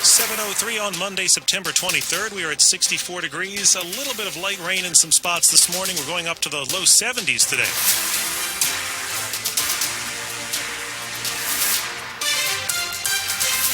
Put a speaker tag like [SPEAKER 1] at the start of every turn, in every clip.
[SPEAKER 1] 7:03 on Monday, September 23rd. We are at 64 degrees. A little bit of light rain in some spots this morning. We're going up to the low 70s today.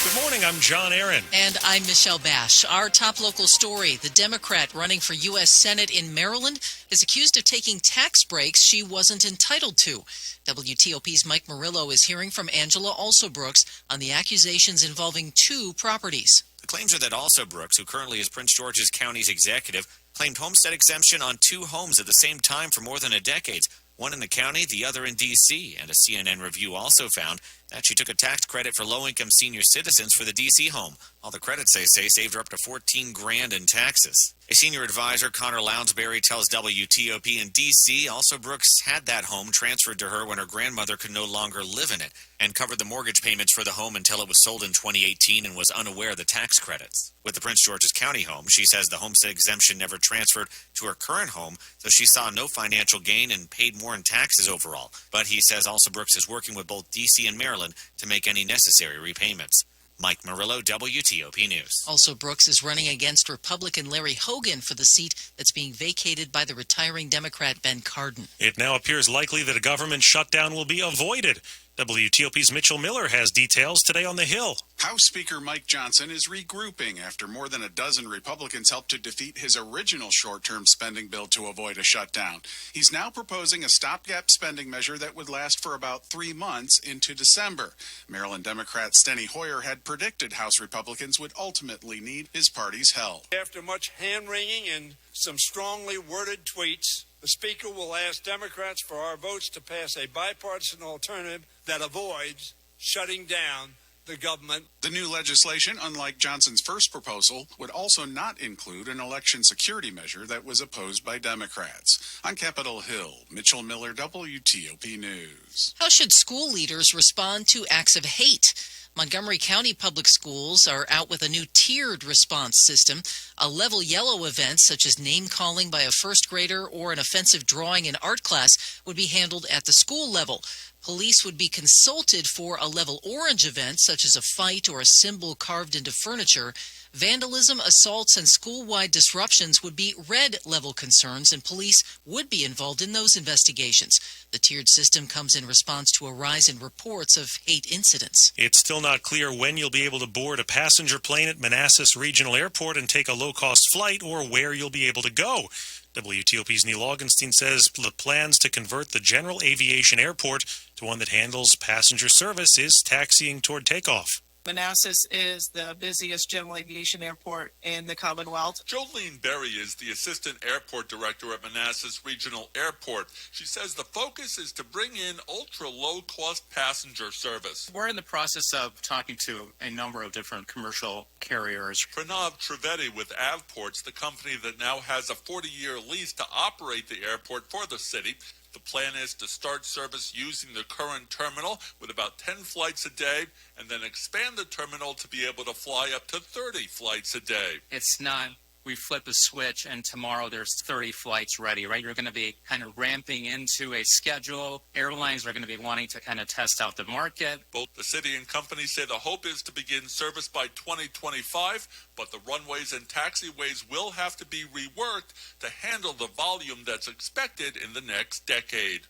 [SPEAKER 1] Good morning, I'm John Aaron.
[SPEAKER 2] And I'm Michelle Basch. Our top local story, the Democrat running for U.S. Senate in Maryland is accused of taking tax breaks she wasn't entitled to. WTOP's Mike Murillo is hearing from Angela Alsobrooks on the accusations involving two properties.
[SPEAKER 3] The claims are that Alsobrooks, who currently is Prince George's County's executive, claimed homestead exemption on two homes at the same time for more than a decade. One in the county, the other in D.C., and a CNN review also found that she took a tax credit for low-income senior citizens for the D.C. home. All the credits, they say, saved her up to $14,000 in taxes. A senior advisor, Connor Lounsbury, tells WTOP in D.C. Alsobrooks had that home transferred to her when her grandmother could no longer live in it and covered the mortgage payments for the home until it was sold in 2018 and was unaware of the tax credits. With the Prince George's County home, she says the homestead exemption never transferred to her current home, so she saw no financial gain and paid more in taxes overall. But he says Alsobrooks is working with both D.C. and Maryland to make any necessary repayments. Mike Murillo, WTOP News.
[SPEAKER 2] Alsobrooks is running against Republican Larry Hogan for the seat that's being vacated by the retiring Democrat Ben Cardin.
[SPEAKER 1] It now appears likely that a government shutdown will be avoided. WTOP's Mitchell Miller has details today on the Hill.
[SPEAKER 4] House Speaker Mike Johnson is regrouping after more than a dozen Republicans helped to defeat his original short-term spending bill to avoid a shutdown. He's now proposing a stopgap spending measure that would last for about 3 months into December. Maryland Democrat Steny Hoyer had predicted House Republicans would ultimately need his party's help.
[SPEAKER 5] After much hand-wringing and some strongly worded tweets, the Speaker will ask Democrats for our votes to pass a bipartisan alternative that avoids shutting down the government.
[SPEAKER 4] The new legislation, unlike Johnson's first proposal, would also not include an election security measure that was opposed by Democrats. On Capitol Hill, Mitchell Miller, WTOP News.
[SPEAKER 2] How should school leaders respond to acts of hate? Montgomery County Public Schools are out with a new tiered response system. A level yellow event, such as name-calling by a first grader or an offensive drawing in art class, would be handled at the school level. Police would be consulted for a level orange event, such as a fight or a symbol carved into furniture. Vandalism, assaults, and school-wide disruptions would be red-level concerns, and police would be involved in those investigations. The tiered system comes in response to a rise in reports of hate incidents.
[SPEAKER 1] It's still not clear when you'll be able to board a passenger plane at Manassas Regional Airport and take a low-cost flight, or where you'll be able to go. WTOP's Neil Augenstein says the plans to convert the General Aviation Airport to one that handles passenger service is taxiing toward takeoff.
[SPEAKER 6] Manassas is the busiest general aviation airport in the Commonwealth.
[SPEAKER 7] Jolene Berry is the Assistant Airport Director at Manassas Regional Airport. She says the focus is to bring in ultra-low-cost passenger service.
[SPEAKER 8] We're in the process of talking to a number of different commercial carriers.
[SPEAKER 7] Pranav Trivedi with Avports, the company that now has a 40-year lease to operate the airport for the city. The plan is to start service using the current terminal with about 10 flights a day and then expand the terminal to be able to fly up to 30 flights a day.
[SPEAKER 8] It's not we flip a switch and tomorrow there's 30 flights ready, right? You're going to be kind of ramping into a schedule. Airlines are going to be wanting to kind of test out the market.
[SPEAKER 7] Both the city and company say the hope is to begin service by 2025, but the runways and taxiways will have to be reworked to handle the volume that's expected in the next decade.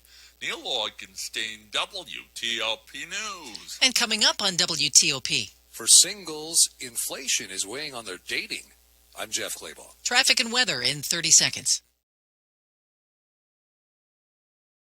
[SPEAKER 7] Neil Augenstein, WTOP News.
[SPEAKER 2] And coming up on WTOP.
[SPEAKER 9] For singles, inflation is weighing on their dating. I'm Jeff Claybaugh.
[SPEAKER 2] Traffic and weather in 30 seconds.